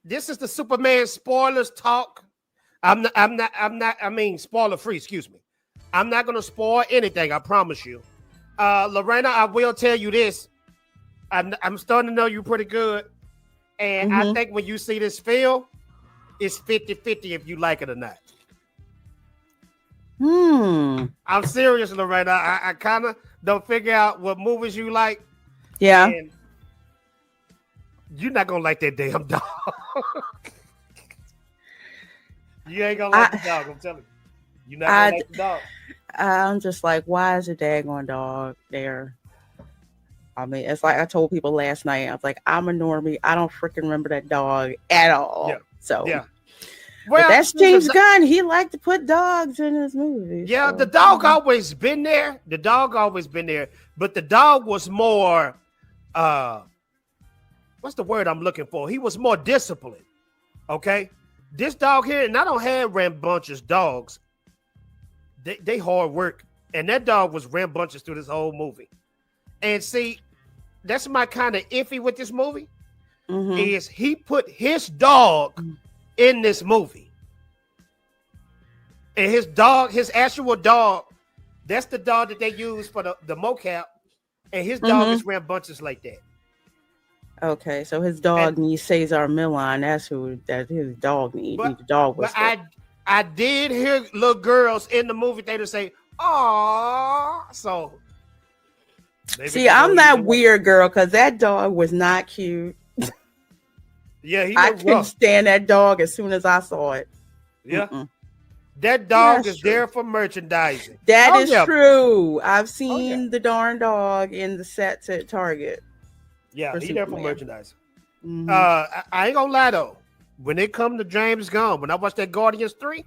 this is the Superman spoilers talk. I mean, spoiler free, excuse me. I'm not going to spoil anything, I promise you. Lorena, I will tell you this. I'm starting to know you pretty good. And I think when you see this film, it's 50-50 if you like it or not. I'm serious, Lorena. I kind of don't figure out what movies you like. Yeah. And you're not going to like that damn dog. You ain't going to like the dog, I'm telling you. You're not going to like the dog. I'm just like, why is a daggone dog there? I mean, it's like I told people last night. I was like, I'm a normie. I don't freaking remember that dog at all. Yeah. So, yeah. Well, but that's James Gunn. He liked to put dogs in his movies. Yeah, so. The dog always been there. The dog always been there. But the dog was more, what's the word I'm looking for? He was more disciplined. Okay? This dog here, and I don't have rambunctious dogs. They hard work. And that dog was rambunctious through this whole movie. And see, that's my kind of iffy with this movie. Is he put his dog in this movie. And his dog, his actual dog, that's the dog that they use for the mocap. And his dog is rambunctious like that. Okay, so his dog needs Cesar Millan. That's who that his dog needs. The dog was. But I did hear little girls in the movie theater say, "Aww." So see, I'm that weird girl because that dog was not cute. Yeah, I couldn't stand that dog as soon as I saw it. Yeah. That dog is there for merchandising. That is true. I've seen the darn dog in the sets at Target. Yeah, he's there for merchandising. I ain't gonna lie though. When it come to James Gunn, when I watched that Guardians 3,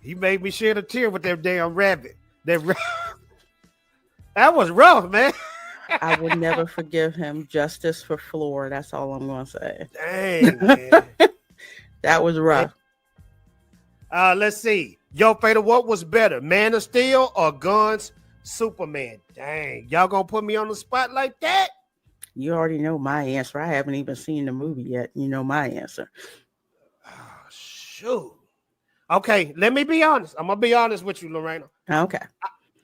he made me shed a tear with that damn rabbit. That was rough, man. I would never forgive him. Justice for Floor. That's all I'm gonna say. Dang, man. That was rough. Let's see. Yo, Fader, what was better, Man of Steel or Gunn's Superman? Dang, y'all gonna put me on the spot like that? You already know my answer. I haven't even seen the movie yet. You know my answer. Oh, shoot. Okay, let me be honest. I'm gonna be honest with you, Lorena. Okay.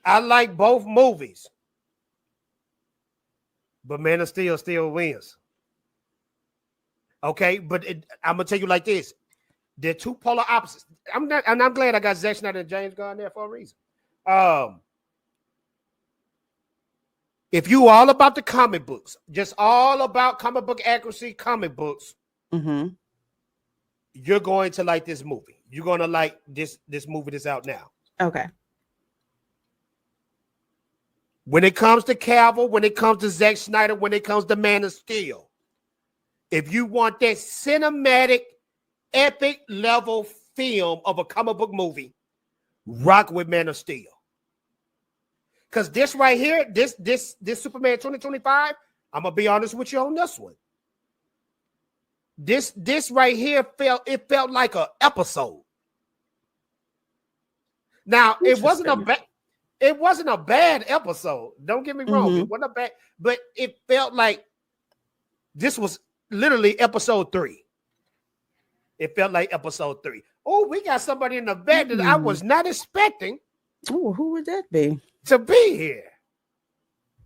I like both movies, but Man of Steel still wins. Okay, but I'm gonna tell you like this: they're two polar opposites. I'm glad I got Zack Snyder and James Gunn there for a reason. If you all about the comic books, just all about comic book accuracy, comic books, you're going to like this movie. You're gonna like this movie that's out now. Okay. When it comes to Cavill, when it comes to Zack Snyder, when it comes to Man of Steel, if you want that cinematic, epic level film of a comic book movie, rock with Man of Steel. Because this right here, this Superman 2025, I'm gonna be honest with you on this one. This right here felt like an episode. Now it wasn't a bad episode. Don't get me wrong. It wasn't a bad, but it felt like this was literally episode 3. It felt like episode 3. Oh, we got somebody in the back that I was not expecting. Oh, who would that be? To be here.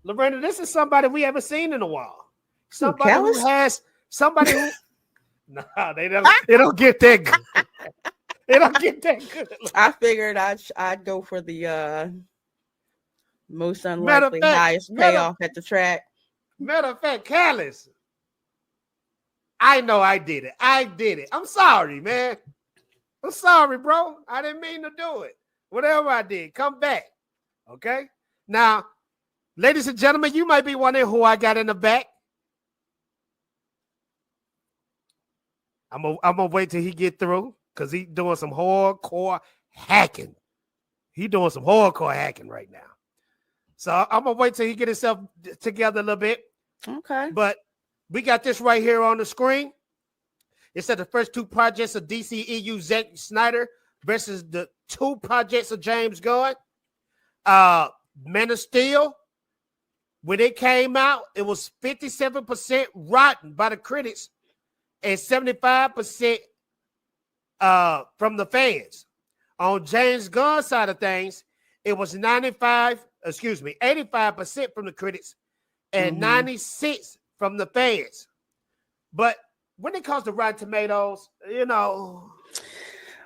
Lorena, this is somebody we haven't seen in a while. Somebody who has somebody who nah, they don't get that good. They don't get that good. I figured I'd go for the most unlikely highest payoff at the track. Matter of fact, Callus. I know I did it. I'm sorry, man. I'm sorry, bro. I didn't mean to do it. Whatever I did, come back. Okay? Now, ladies and gentlemen, you might be wondering who I got in the back. I'm gonna wait till he get through because he's doing some hardcore hacking. He's doing some hardcore hacking right now. So I'm gonna wait till he get himself together a little bit. Okay. But we got this right here on the screen. It said the first 2 projects of DCEU Zack Snyder versus the 2 projects of James Gunn. Man of Steel, when it came out, it was 57% rotten by the critics and 75% from the fans. On James Gunn's side of things, it was 85% from the critics and 96 from the fans. But when it comes to Rotten Tomatoes, Well,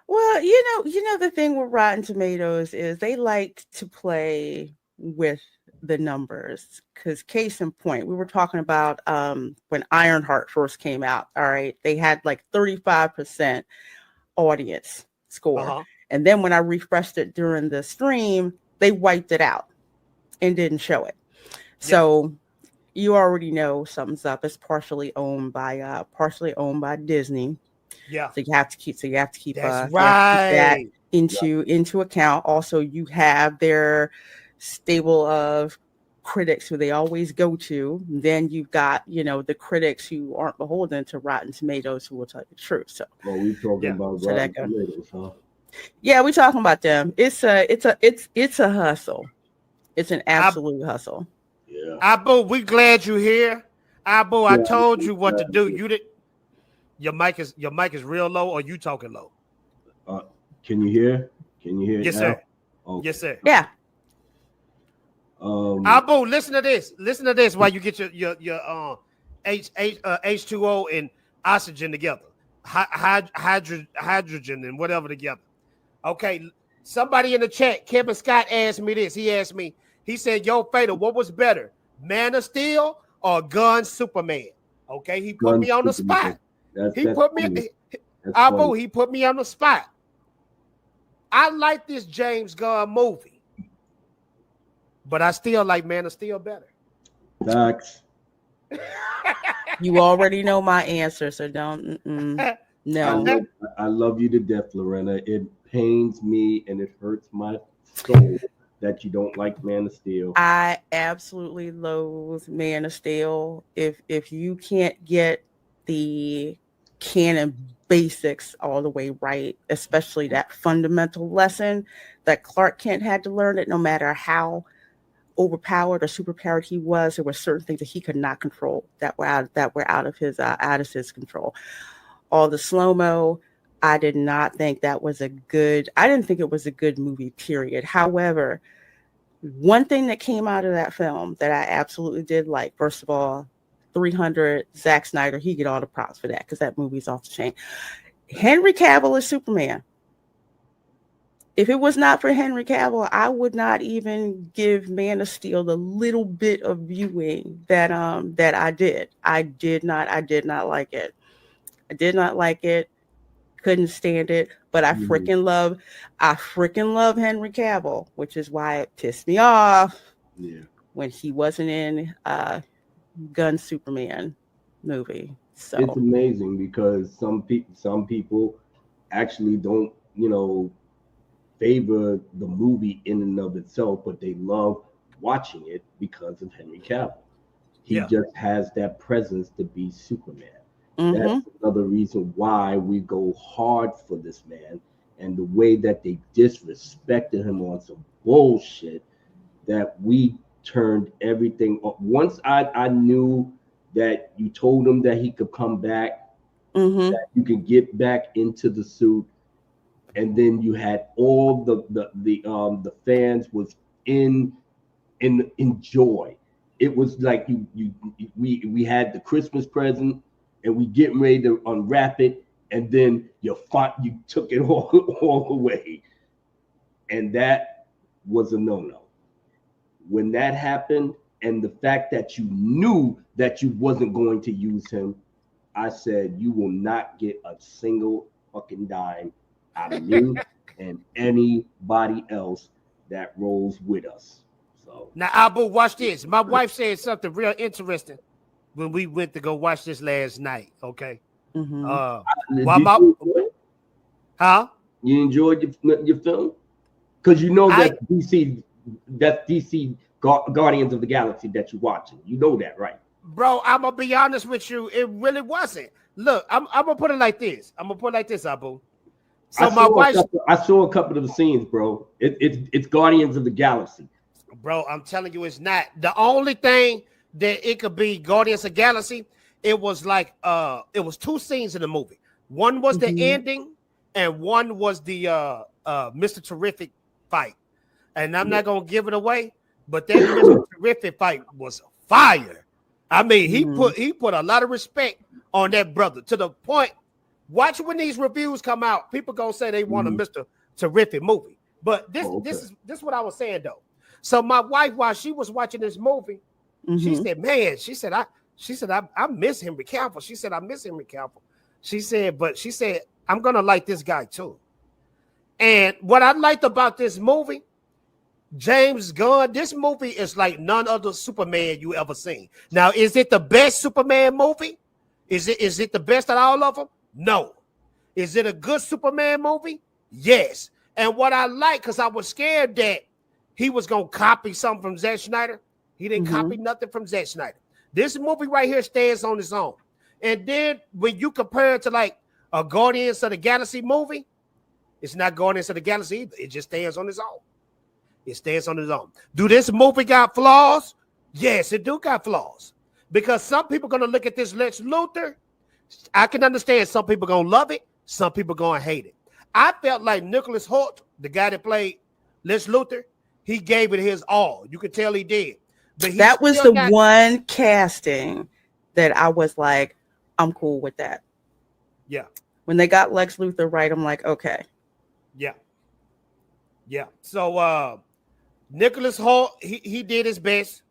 the thing with Rotten Tomatoes is they like to play with the numbers. Because case in point, we were talking about when Ironheart first came out. All right, they had like 35% audience score, and then when I refreshed it during the stream, they wiped it out and didn't show it. So you already know something's up. It's partially owned by Disney. Yeah. So you have to keep That's that into account. Also, you have their stable of critics who they always go to. Then you've got, the critics who aren't beholden to Rotten Tomatoes who will tell you the truth. So we talking about Rotten Tomatoes, huh? Yeah, we're talking about them. It's a hustle. It's an absolute hustle. Yeah. Abu, we glad you're here. Abu, I told you what to do. You did. Your mic is real low, or you talking low? Can you hear? Yes, now? sir. Okay. Yes, sir. Yeah. Abu, listen to this. Listen to this while you get your H2O and oxygen together, hydrogen and whatever together. Okay. Somebody in the chat, Kevin Scott asked me this. He asked me. He said, "Yo, Fatal, what was better, Man of Steel or Gunn Superman?" Okay, he put me on the spot. He put me on the spot. I like this James Gunn movie, but I still like Man of Steel better. Facts. You already know my answer, so don't. No. I love you to death, Lorena. It pains me and it hurts my soul that you don't like Man of Steel. I absolutely loathe Man of Steel. If you can't get the canon basics all the way right, especially that fundamental lesson that Clark Kent had to learn, that no matter how overpowered or superpowered he was, there were certain things that he could not control that were out of his control. All the slow-mo, I didn't think it was a good movie, period. However, one thing that came out of that film that I absolutely did like, first of all, 300, Zack Snyder, he get all the props for that because that movie's off the chain. Henry Cavill is Superman. If it was not for Henry Cavill, I would not even give Man of Steel the little bit of viewing that I did. I did not like it. I did not like it. Couldn't stand it. But I freaking love Henry Cavill, which is why it pissed me off when he wasn't in Gunn Superman movie. So it's amazing because some people actually don't, favor the movie in and of itself, but they love watching it because of Henry Cavill. He just has that presence to be Superman. That's another reason why we go hard for this man, and the way that they disrespected him on some bullshit that we turned everything off. Once I knew that you told him that he could come back, that you could get back into the suit, and then you had all the fans was in joy. It was like we had the Christmas present and we getting ready to unwrap it, and then you took it all away, and that was a no-no. When that happened, and the fact that you knew that you wasn't going to use him, I said, you will not get a single fucking dime out of me and anybody else that rolls with us. So now, Abu, watch this. My wife said something real interesting when we went to go watch this last night. Okay. You enjoyed your film? Because you know that DC Guardians of the Galaxy that you're watching. You know that, right? Bro, I'm gonna be honest with you. It really wasn't. Look, I'm gonna put it like this. Abu. So I saw a couple of the scenes, bro. It's Guardians of the Galaxy. Bro, I'm telling you, it's not. The only thing that it could be Guardians of the Galaxy it was like it was two scenes in the movie. One was the ending, and one was the Mr. Terrific fight. And I'm not gonna give it away, but that Mr. Terrific fight was fire. I mean, he put a lot of respect on that brother to the point. Watch when these reviews come out, people gonna say they want a Mr. Terrific movie. But this is what I was saying though. So my wife, while she was watching this movie, she said, "Man," she said, I miss Henry Cavill." She said, "I miss Henry Cavill." She said, "I'm gonna like this guy too." And what I liked about this movie, James Gunn, this movie is like none other Superman you ever seen. Now, is it the best Superman movie? Is it the best of all of them? No. Is it a good Superman movie? Yes. And what I like, because I was scared that he was going to copy something from Zack Snyder. He didn't copy nothing from Zack Snyder. This movie right here stands on its own. And then when you compare it to like a Guardians of the Galaxy movie, it's not Guardians of the Galaxy either. It just stands on its own. It stands on its own. Do this movie got flaws? Yes, it do got flaws. Because some people are going to look at this Lex Luthor. I can understand some people going to love it. Some people going to hate it. I felt like Nicholas Hoult, the guy that played Lex Luthor, he gave it his all. You could tell he did. But that was the one casting that I was like, I'm cool with that. Yeah. When they got Lex Luthor right, I'm like, okay. Yeah. Yeah. So Nicholas Hoult, he did his best.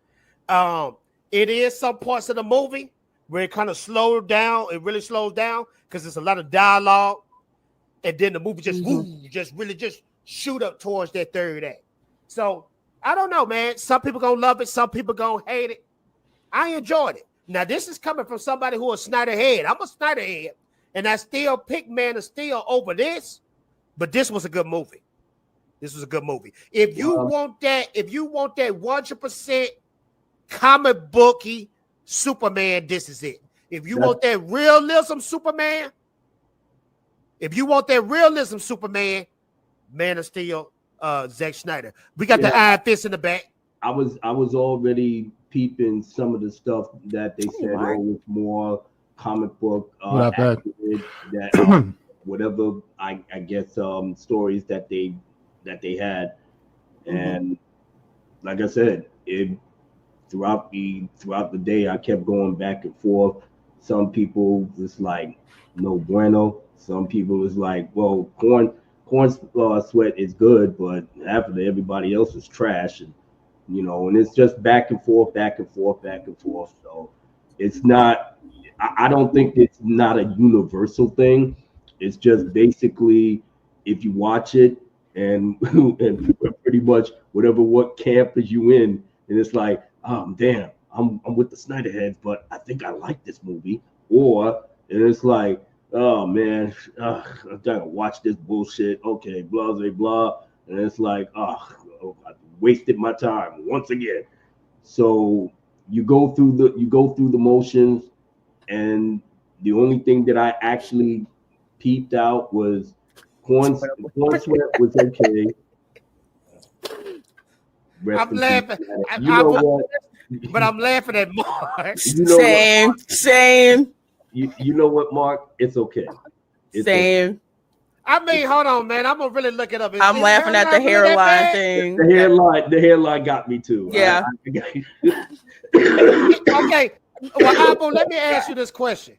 It is some parts of the movie where it kind of slowed down. It really slows down because there's a lot of dialogue. And then the movie just just shoot up towards that third act. So I don't know, man. Some people gonna love it, some people gonna hate it. I enjoyed it. Now, this is coming from somebody who is Snyder head. I'm a Snyder head, and I still pick Man of Steel over this, but this was a good movie. This was a good movie. If you want that 100% comic booky Superman, this is it. If you want that realism Superman, Man of Steel, Zack Snyder. We got the Iron Fist in the back. I was already peeping some of the stuff that they said was more comic book accurate, that whatever I guess stories that they had, and like I said, throughout the day I kept going back and forth. Some people was like no bueno. Some people was like, well, corn sweat is good, but after everybody else is trash, and and it's just back and forth. So it's not. I don't think it's not a universal thing. It's just basically if you watch it and pretty much what camp is you in, and it's like, damn, I'm with the Snyder heads, but I think I like this movie, and it's like, oh man, I gotta watch this bullshit. Okay, blah blah blah, and it's like, I wasted my time once again. So you go through the motions, and the only thing that I actually peeped out was corn sweat was okay. I'm laughing. But I'm laughing at Mark. Same. You know what, Mark? It's okay. Same. Okay. I mean, hold on, man. I'm gonna really look it up. I'm laughing at the hairline thing. The hairline got me too. Yeah. Okay. Well, Abu, let me ask you this question.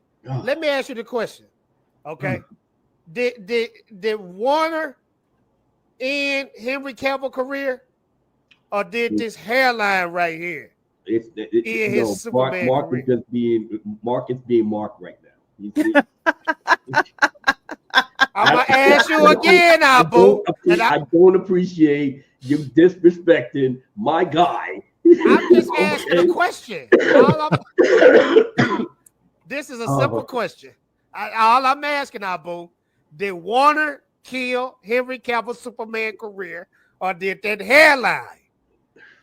Okay. Did Warner end Henry Cavill career, or did this hairline right here? His Superman Mark is being Mark right now. I'm gonna ask you again, Abu. I don't appreciate you disrespecting my guy. I'm just asking a question. This is a simple question. All I'm asking, Abu, did Warner kill Henry Cavill's Superman career, or did that hairline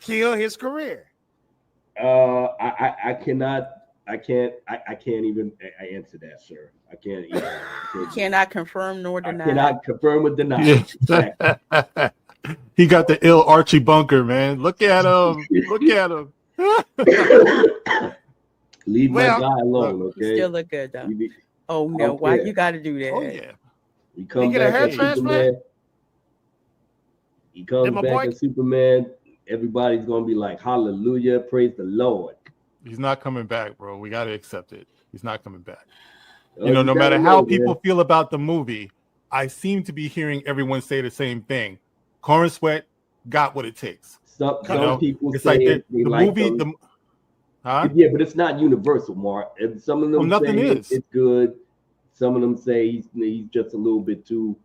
kill his career? I can't even answer that, sir. I can't even. You cannot confirm nor deny. I cannot confirm or deny. Yeah. He got the ill Archie Bunker, man. Look at him. Leave my Well, guy alone, You okay? still look good though. He, Oh no, don't why care. you got to do that? Oh yeah. he come get a back hair as transplant? Superman. He comes Then my back boy- as Superman. Everybody's gonna be like, "Hallelujah, praise the Lord." He's not coming back, bro. We got to accept it. He's not coming back. Oh, You know, you no never matter know, how man. people feel about the movie, I seem to be hearing everyone say the same thing. Corn Sweat got what it takes. Some You know, people it's say like they the like movie. them. Huh? Yeah, but it's not universal, Mark. And some of them nothing say is. it's good. Some of them say he's just a little bit too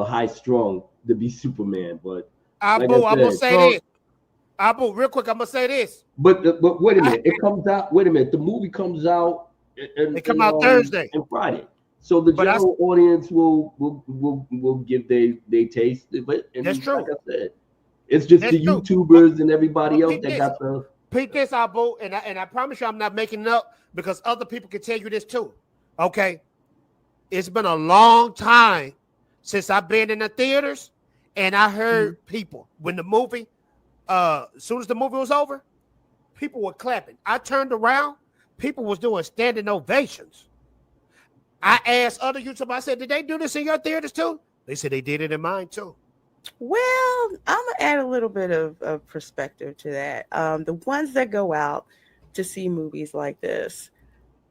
high strung to be Superman. But like Abu, I I'm gonna said, say this. Abu, real quick, I'm gonna say this. but wait a minute, it comes out. Wait a minute, the movie comes out It come out Thursday. and Friday, so the But I- general audience will give they taste of it. And That's true. Like I said, it's just That's the true. YouTubers and everybody But else peep that this. got the. Peep this, Abu, and I promise you I'm not making it up because other people can tell you this too. Okay. It's been a long time since I've been in the theaters and I heard people when the movie, as soon as the movie was over, people were clapping. I turned around, people was doing standing ovations. I asked other YouTubers, I said, did they do this in your theaters too? They said they did it in mine too. Well, I'm gonna add a little bit of perspective to that. The ones that go out to see movies like this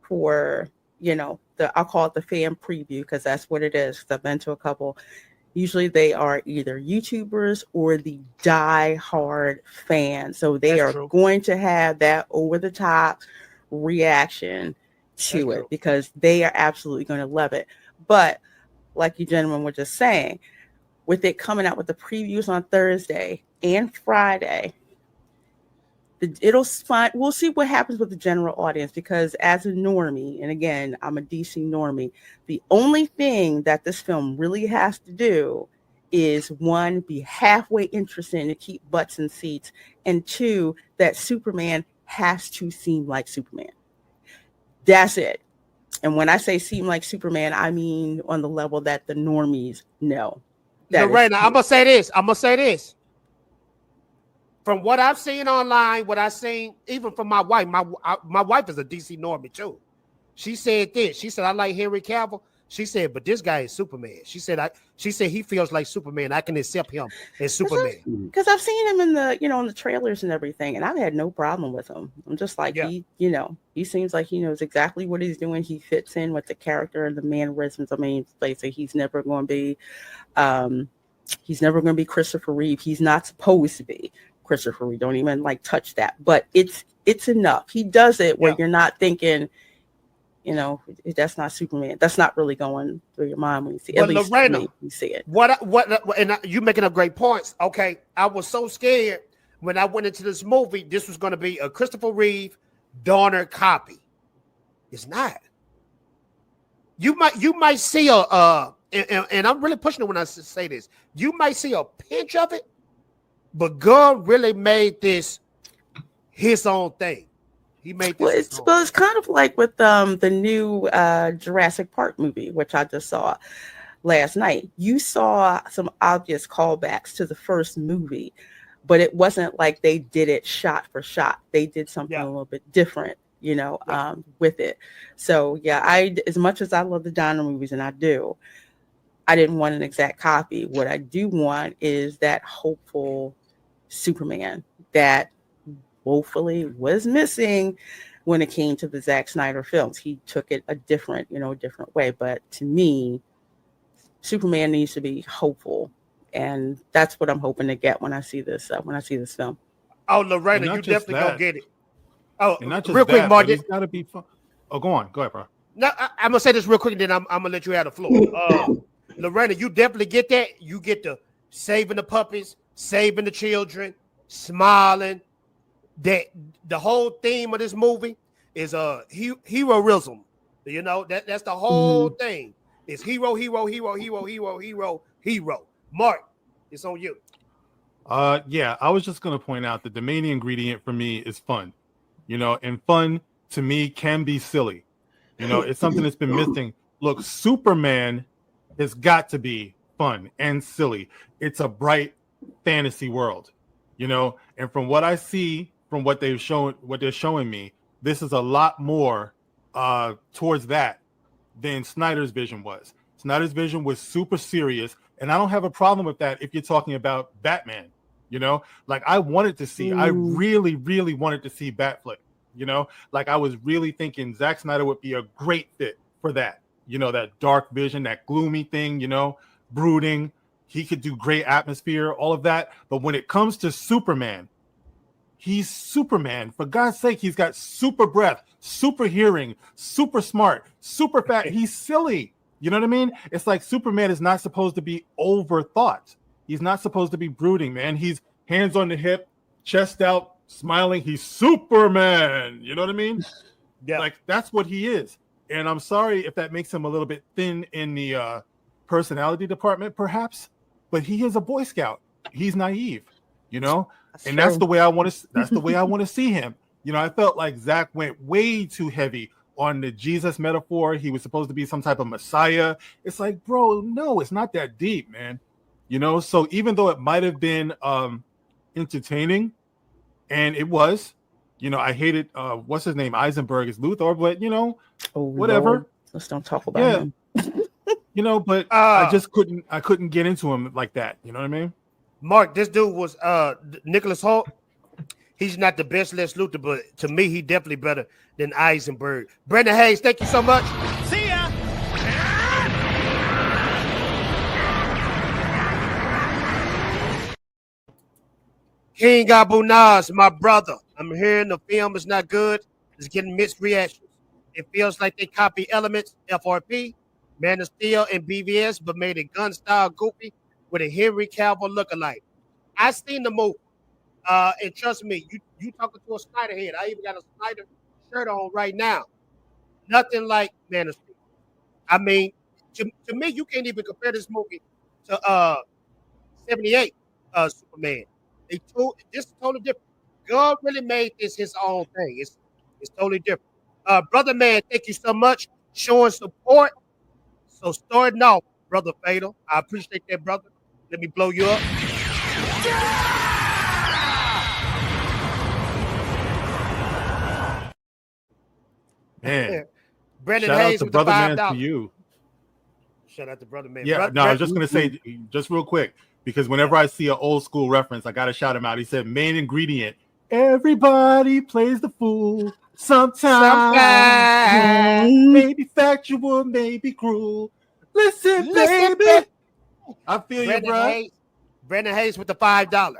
for, I'll call it the fan preview because that's what it is. 'Cause I've been to a couple. Usually they are either YouTubers or the die-hard fans. So they That's are true. going to have that over-the-top reaction to That's it true. because they are absolutely going to love it. But like you gentlemen were just saying, with it coming out with the previews on Thursday and Friday, we'll see what happens with the general audience because as a normie, and again, I'm a DC normie, the only thing that this film really has to do is one, be halfway interested and to keep butts in seats, and two, that Superman has to seem like Superman. That's it. And when I say seem like Superman, I mean on the level that the normies know. Lorena, I'm gonna say this. From what I've seen online, what I've seen, even from my wife, my wife is a DC normie too. She said this. She said, I like Henry Cavill. She said, but this guy is Superman. She said he feels like Superman. I can accept him as Superman. Because I've seen him in the trailers and everything, and I've had no problem with him. I'm just like, he seems like he knows exactly what he's doing. He fits in with the character and the mannerisms. I mean, like, so he's never going to be Christopher Reeve. He's not supposed to be Christopher Reeve. Don't even touch that. But it's enough. He does it where you're not thinking, that's not Superman. That's not really going through your mind when you see it. At least Lorena, me, you see it. And you making up great points. Okay, I was so scared when I went into this movie. This was going to be a Christopher Reeve Donner copy. It's not. You might see and I'm really pushing it when I say this. You might see a pinch of it, but Gunn really made this his own thing. He made this. It's kind of like with the new Jurassic Park movie, which I just saw last night. You saw some obvious callbacks to the first movie, but it wasn't like they did it shot for shot. They did something a little bit different, with it. So as much as I love the Donner movies, and I do, I didn't want an exact copy. What I do want is that hopeful Superman that woefully was missing when it came to the Zack Snyder films. He took it a different way. But to me, Superman needs to be hopeful, and that's what I'm hoping to get when I see this film. Oh, Lorena, you definitely gonna get it. Oh, and not just real quick, Mark. It's got to be fun. Oh, go on. Go ahead, bro. No, I'm gonna say this real quick, and then I'm gonna let you have the floor. Lorena, you definitely get that. You get the saving the puppies, saving the children, smiling. That the whole theme of this movie is heroism. That's the whole thing. It's hero. Mark, it's on you. I was just gonna point out that the main ingredient for me is fun. And fun to me can be silly. It's something that's been missing. Look, Superman has got to be fun and silly. It's a bright fantasy world, and from what I see, from what they're showing me, this is a lot more towards that than Snyder's vision was. Snyder's vision was super serious, and I don't have a problem with that if you're talking about Batman. You know, like I wanted to see, I really, really wanted to see Batflick. You know, like I was really thinking Zack Snyder would be a great fit for that. You know, that dark vision, that gloomy thing, you know, brooding. He could do great atmosphere, all of that. But when it comes to Superman, he's Superman. For God's sake, he's got super breath, super hearing, super smart, super fat. He's silly. You know what I mean? It's like Superman is not supposed to be overthought. He's not supposed to be brooding, man. He's hands on the hip, chest out, smiling. He's Superman. You know what I mean? Yeah. Like that's what he is. And I'm sorry if that makes him a little bit thin in the personality department, perhaps. But he is a Boy Scout. He's naive, you know. That's the way I want to. That's the way I want to see him. You know, I felt like Zack went way too heavy on the Jesus metaphor. He was supposed to be some type of Messiah. It's like, bro, no, it's not that deep, man. You know. So even though it might have been entertaining, and it was, you know, I hated what's his name, Eisenberg as Luthor, but you know, whatever. Lord. Let's don't talk about him. You know, but I just couldn't get into him like that. You know what I mean? Mark, this dude was Nicholas Hoult. He's not the best Lex Luthor, but to me, he definitely better than Eisenberg. Brendan Hayes, thank you so much. See ya. King Abu Nas, my brother. I'm hearing the film is not good. It's getting mixed reactions. It feels like they copy elements, FRP, Man of Steel, and BVS, but made it Gunn style goofy with a Henry Cavill lookalike. I seen the movie, and trust me, you talking to a Snyder head. I even got a Snyder shirt on right now. Nothing like Man of Steel. I mean, to me, you can't even compare this movie to 78 Superman. This is totally different. God really made this his own thing. It's totally different. Brother man, thank you so much. Showing support. So starting off, Brother Fatal. I appreciate that, brother. Let me blow you up. Man. Brendan Shout Hayes out to with Brother the Man $5. to you. Shout out to Brother Man. Yeah, I was just gonna say just real quick, because whenever I see an old school reference, I gotta shout him out. He said main ingredient. Everybody plays the fool sometimes. Maybe factual, maybe cruel. Listen, baby. I feel you, bro. Brendan Hayes with the $5.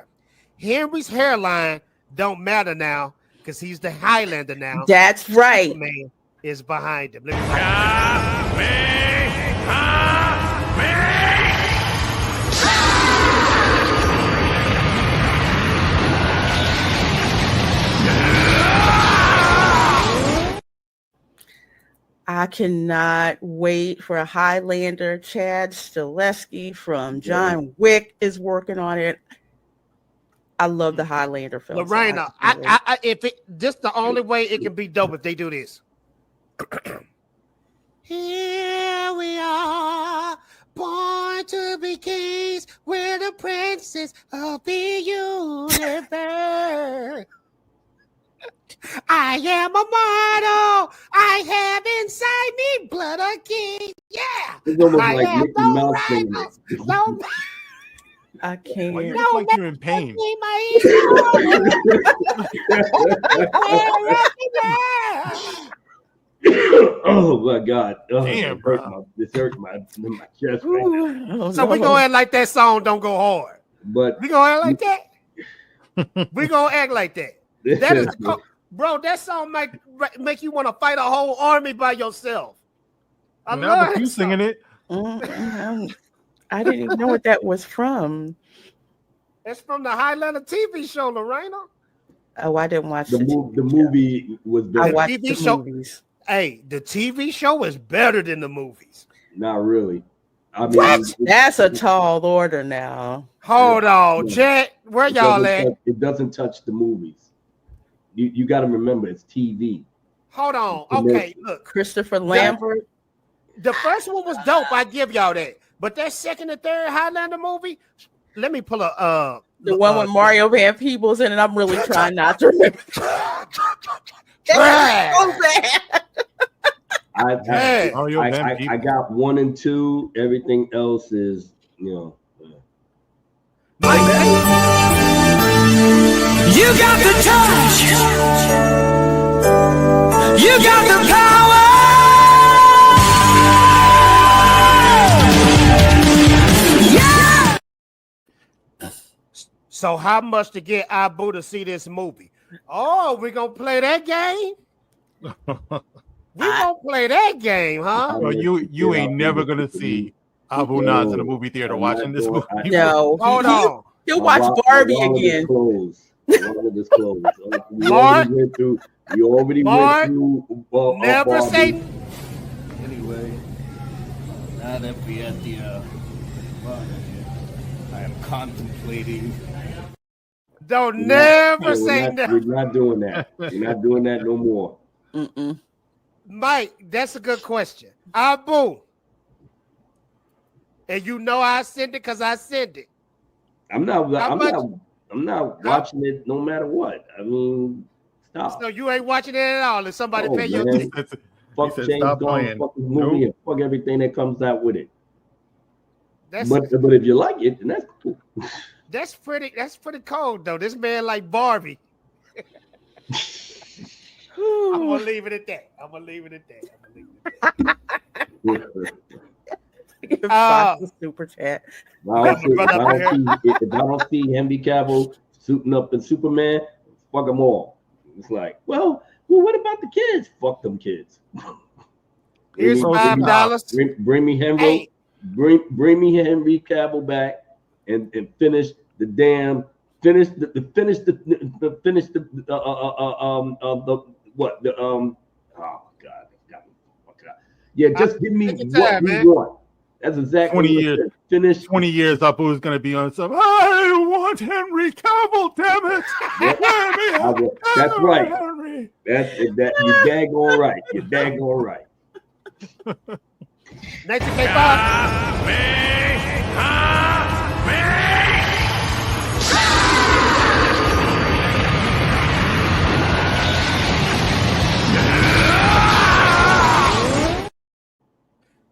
Henry's hairline don't matter now because he's the Highlander now. That's right. Superman is behind him. I cannot wait for a Highlander. Chad Stileski from John Wick is working on it. I love the Highlander film. Lorena, this the only way it can be dope if they do this. Here we are, born to be kings. We're the princes of the universe. I am a mortal. I have inside me blood of king. Yeah. It's almost I like have Mickey no Mouse rivals. singing. No, I can't. Why you look like you're in pain? Oh my God! Damn, bro. This hurts my chest. Right so we gonna act like that song don't go hard. but We gonna act like that. We gonna act like that. That is, bro. That song might make you want to fight a whole army by yourself. I love you singing it. I didn't even know what that was from. It's from the Highlander TV show, Lorena. Oh, I didn't watch the movie was I better. watched TV the show. movies. Hey, the TV show is better than the movies. Not really. I mean, What? That's a tall order now. Hold on, Yeah. Chet. Where y'all at? It doesn't touch the movies. You got to remember it's TV. Hold on. Okay, look. Christopher Lambert. The first one was dope. I give y'all that. But that second and third Highlander movie, let me pull a The one with Mario Van Peebles in it. I'm really trying not to remember. Trash. So bad. I got 1 and 2. Everything else is, Mike, You got the touch. You got the power. Yeah. so how much to get Abu to see this movie? Oh, we're gonna play that game? We gonna play that game, huh? Well, you ain't never gonna see Abu Nas in a movie theater watching this movie. No, Hold on. He'll watch Barbie again. Mark, We already Mark, went through. never Barbie. say. Anyway, now that we're at the I am contemplating. Don't never say We're nothing. not doing that. We're not doing that no more. Mm-mm. Mike, that's a good question. Abu. And you know I sent it because I sent it. I'm not watching it no matter what. I mean, stop. So you ain't watching it at all. If somebody pay your man. ticket. Fuck said, James "Stop Gunn, playing." fuck his movie, and fuck everything that comes out with it. That's But if you like it, then that's cool. That's pretty cold though. This man like Barbie. I'm gonna leave it at that. Give Fox a super chat. If I don't see Henry Cavill suiting up in Superman, fuck them all. It's like, well, what about the kids? Fuck them kids. Here's $5. Bring me Henry. Hey. Bring me Henry Cavill back and finish the damn oh god. Yeah, just give me what we want. That's exactly 20 years. Finish 20 years Abu is going to be on some. I want Henry Cavill, damn it! That's right. Henry. That you're daggone right. You're daggone right. 19K5.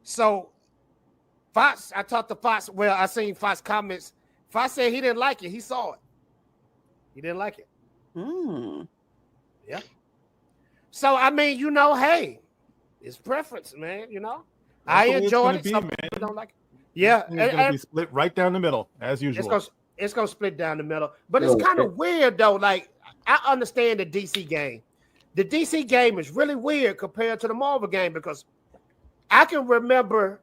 So Fox, I talked to Fox. Well, I seen Fox comments. Fox said he didn't like it. He saw it. He didn't like it. Yeah. So I mean, hey, it's preference, man. I enjoyed it. Some people don't like it. Yeah, It's going to be split right down the middle as usual. It's gonna split down the middle. But it's kind of weird though. Like I understand the DC game. The DC game is really weird compared to the Marvel game because I can remember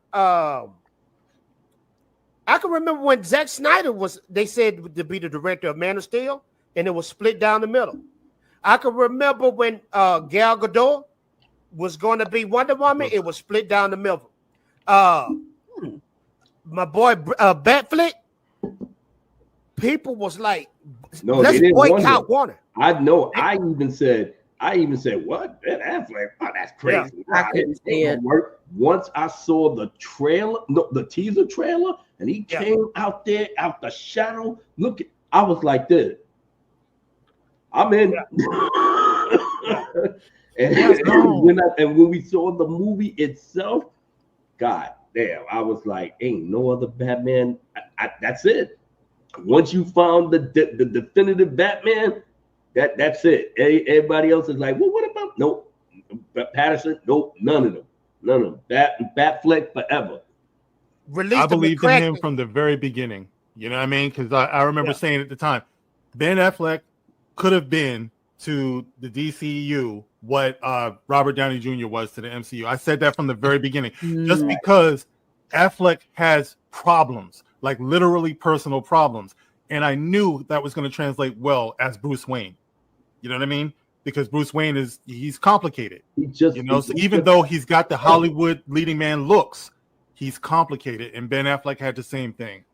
when Zack Snyder they said to be the director of Man of Steel, and it was split down the middle. I can remember when Gal Gadot was going to be Wonder Woman, it was split down the middle. My boy Batfleck, people was like, let's boycott Warner. I know. I even said, what? Ben Affleck? Oh, that's crazy. Yeah, I couldn't see it. Once I saw the trailer, the teaser trailer, and he came out there out the shadow. I was like this. I'm in. And when we saw the movie itself, God damn, I was like, ain't no other Batman. That's it. Once you found the definitive Batman, that's it. Everybody else is like, well, what about nope, Patterson? Nope, none of them. Batfleck forever. I believed in him from the very beginning. You know what I mean? Because I remember saying at the time, Ben Affleck could have been to the DCEU what Robert Downey Jr. was to the MCU. I said that from the very beginning. Just because Affleck has problems, like literally personal problems. And I knew that was going to translate well as Bruce Wayne. You know what I mean? Because Bruce Wayne he's complicated. So even though he's got the Hollywood leading man looks, he's complicated. And Ben Affleck had the same thing.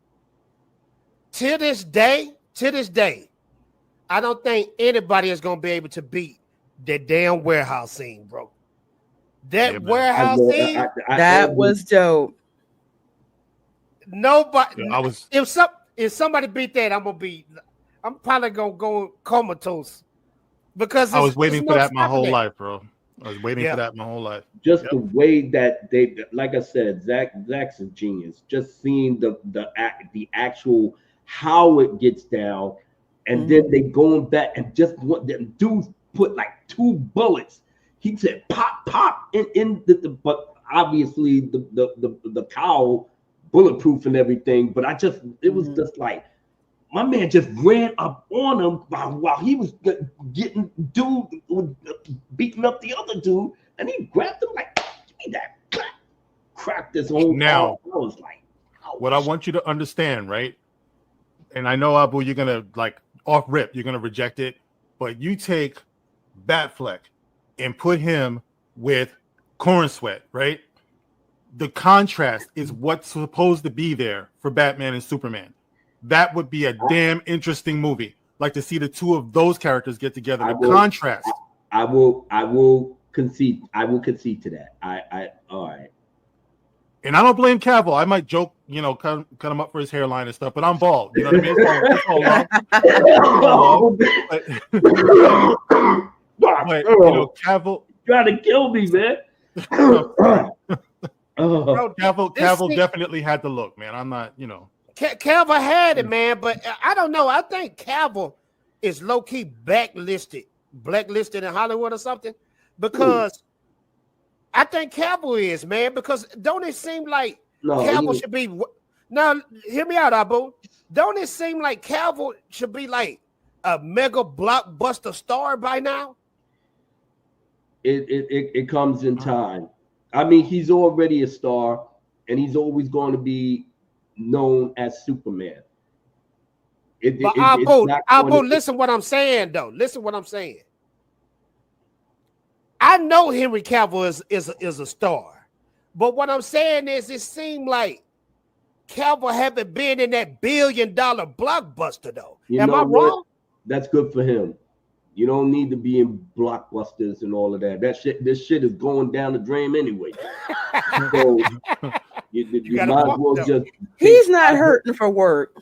To this day, I don't think anybody is going to be able to beat that damn warehouse scene, bro. That warehouse scene, that was dope. Nobody. If somebody beat that, I'm probably gonna go comatose. Because I was waiting there's for no that my whole stopping it. life, bro. I was waiting for that my whole life. Just the way that they, like I said, Zack's a genius. Just seeing the actual how it gets down, and then they going back and just what them dudes put like 2 bullets. He said pop in the but obviously the cowl bulletproof and everything. But it was just like my man just ran up on him while he was getting beating up the other dude, and he grabbed him like, give me that, cracked this whole now. arm. I was like, ouch. What I want you to understand, right? And I know, Abu, you're gonna like off rip, you're gonna reject it, but you take Batfleck and put him with Corn Sweat, right? The contrast is what's supposed to be there for Batman and Superman. That would be a damn interesting movie. Like to see the 2 of those characters get together. Contrast. I will concede. I will concede to that. I all right. And I don't blame Cavill. I might joke, cut him up for his hairline and stuff, but I'm bald. You know what I mean? But Cavill trying to kill me, man. Cavill definitely had the look, man. I'm not, Cavill had it, man, but I don't know. I think Cavill is low-key blacklisted in Hollywood or something, because I think Cavill is, man, because don't it seem like Cavill should be – now, hear me out, Abu. Don't it seem like Cavill should be like a mega blockbuster star by now? It comes in time. I mean, he's already a star, and he's always going to be known as Superman. Abu, listen what I'm saying, though. Listen what I'm saying. I know Henry Cavill is a star, but what I'm saying is it seemed like Cavill haven't been in that $1 billion blockbuster, though. Am I wrong? That's good for him. You don't need to be in blockbusters and all of that. This shit is going down the drain anyway. So you might as well just. He's not hurting for work.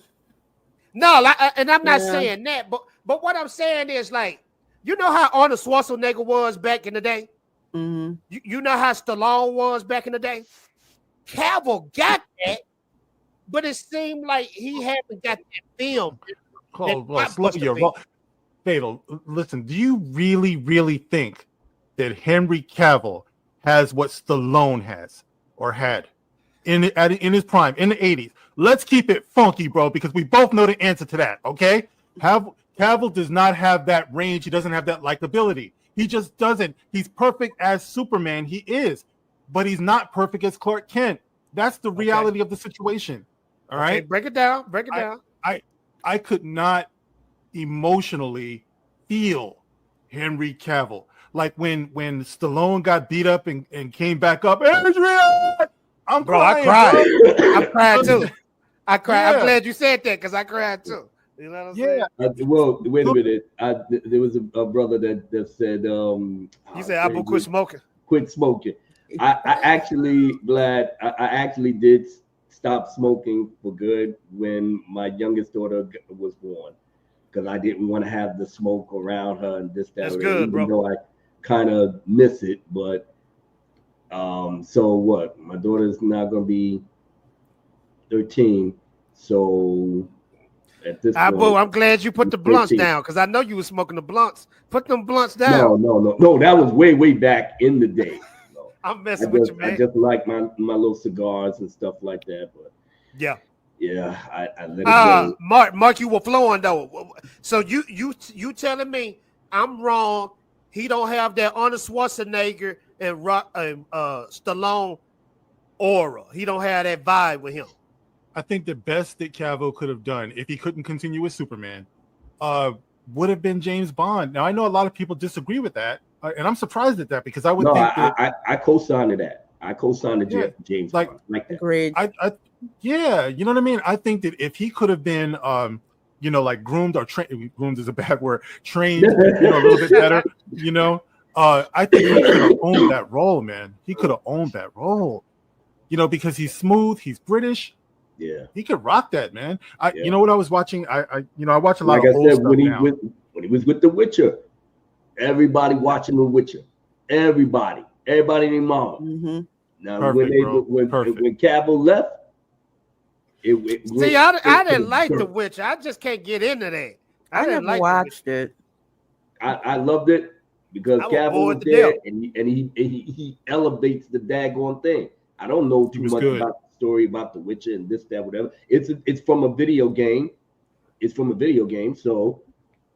No, and I'm not saying that, but what I'm saying is, like, you know how Arnold Schwarzenegger was back in the day? Mm-hmm. You know how Stallone was back in the day? Cavill got that, but it seemed like he haven't got that film. Fatal, listen, do you really, really think that Henry Cavill has what Stallone has or had in his prime in the 80s? Let's keep it funky, bro, because we both know the answer to that, okay? Cavill does not have that range. He doesn't have that likability. He just doesn't. He's perfect as Superman. He is, but he's not perfect as Clark Kent. That's the reality of the situation, all right? Okay, break it down. I could not emotionally feel Henry Cavill. Like when Stallone got beat up and came back up, Adrian! I'm crying. I cried. I cried too. I cried. Yeah. I'm glad you said that because I cried too. You know what I'm saying? Well, wait a minute. There was a brother that said, you said, Abu, quit smoking. Quit smoking. I actually did stop smoking for good when my youngest daughter was born, because I didn't want to have the smoke around her and this, that. That's good, even bro. though I kind of miss it, but so what? My daughter's now gonna be 13, so at this point, I'm glad you put the blunts down, because I know you were smoking the blunts. Put them blunts down. No. That was way back in the day. I'm messing with you, man. I just like my little cigars and stuff like that, but yeah, I let it go. Mark, you were flowing though. So you telling me I'm wrong? He don't have that Arnold Schwarzenegger and Stallone aura. He don't have that vibe with him. I think the best that Cavill could have done, if he couldn't continue with Superman, would have been James Bond. Now I know a lot of people disagree with that, and I'm surprised at that, because I would think I co-signed to that. I co-signed to James Bond. Like that. Agreed. Yeah, you know what I mean? I think that if he could have been like groomed or trained, groomed is a bad word, trained, a little bit better, I think he could have owned that role, man. He could have owned that role, because he's smooth, he's British. Yeah, he could rock that, man. You know what I was watching? I watch a lot of old stuff now. When he was with The Witcher. Everybody watching The Witcher. Everybody and their mama. Mm-hmm. Now, Perfect, when Cavill left, I didn't like The Witcher. I just can't get into that. I never watched it. I loved it because Cavill was there, and he elevates the daggone thing. I don't know too much about the story about The Witcher and this, that, whatever. It's from a video game. It's from a video game, so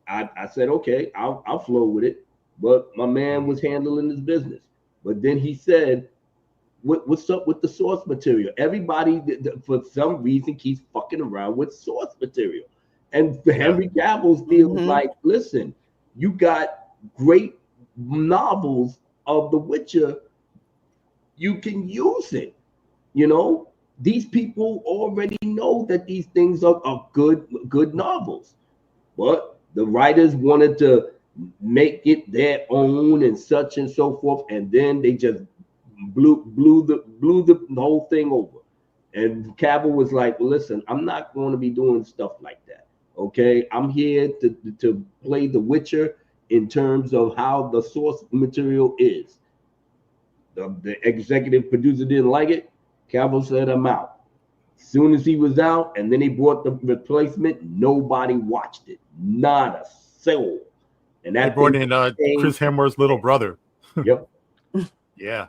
I said, okay, I'll flow with it. But my man was handling his business. But then he said, what's up with the source material? Everybody, for some reason, keeps fucking around with source material. And Henry Cavill feels like, listen, you got great novels of The Witcher. You can use it. You know, these people already know that these things are good novels. But the writers wanted to make it their own and such and so forth, and then they just blew the whole thing over. And Cavill was like, listen, I'm not going to be doing stuff like that. Okay, I'm here to play The Witcher in terms of how the source material is. The executive producer didn't like it. Cavill said, I'm out. As soon as he was out, and then he brought the replacement, nobody watched it. Not a soul. And that brought in Chris Hemsworth's little brother. Yep. Yeah.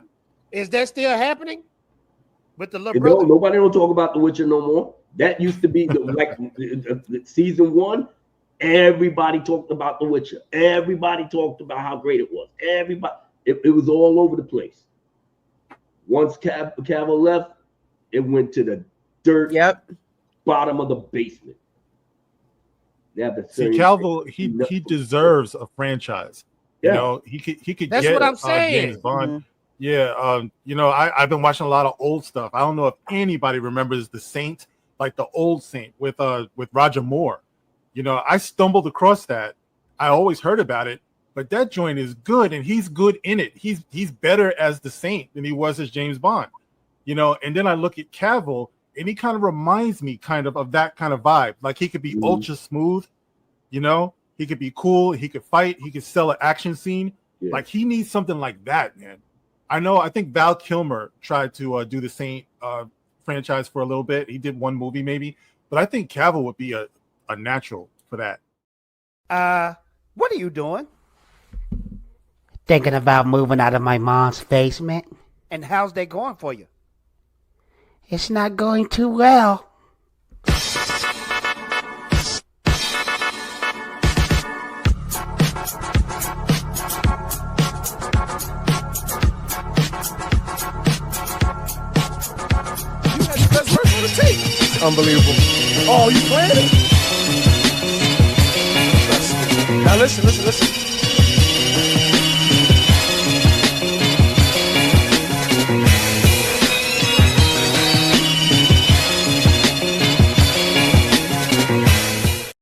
Is that still happening with the little brother? Nobody don't talk about The Witcher no more. That used to be the season 1. Everybody talked about The Witcher. Everybody talked about how great it was. Everybody, it was all over the place. Once Cavill left, it went to the dirt bottom of the basement. See, Cavill, he deserves a franchise. You know, he could. That's get what I'm saying. James Bond. Yeah, you know, I've been watching a lot of old stuff. I don't know if anybody remembers The Saint, like the old Saint with Roger Moore. You know, I stumbled across that. I always heard about it, but that joint is good, and he's good in it. He's better as the Saint than he was as James Bond. You know, and then I look at Cavill, and he kind of reminds me of that kind of vibe. Like he could be ultra smooth, you know, he could be cool, he could fight, he could sell an action scene. Yeah. Like he needs something like that, man. I think Val Kilmer tried to do the Saint franchise for a little bit. He did one movie maybe, but I think Cavill would be a natural for that. What are you doing? Thinking about moving out of my mom's basement. And how's that going for you? It's not going too well. Unbelievable. Oh, you playing it? Now listen.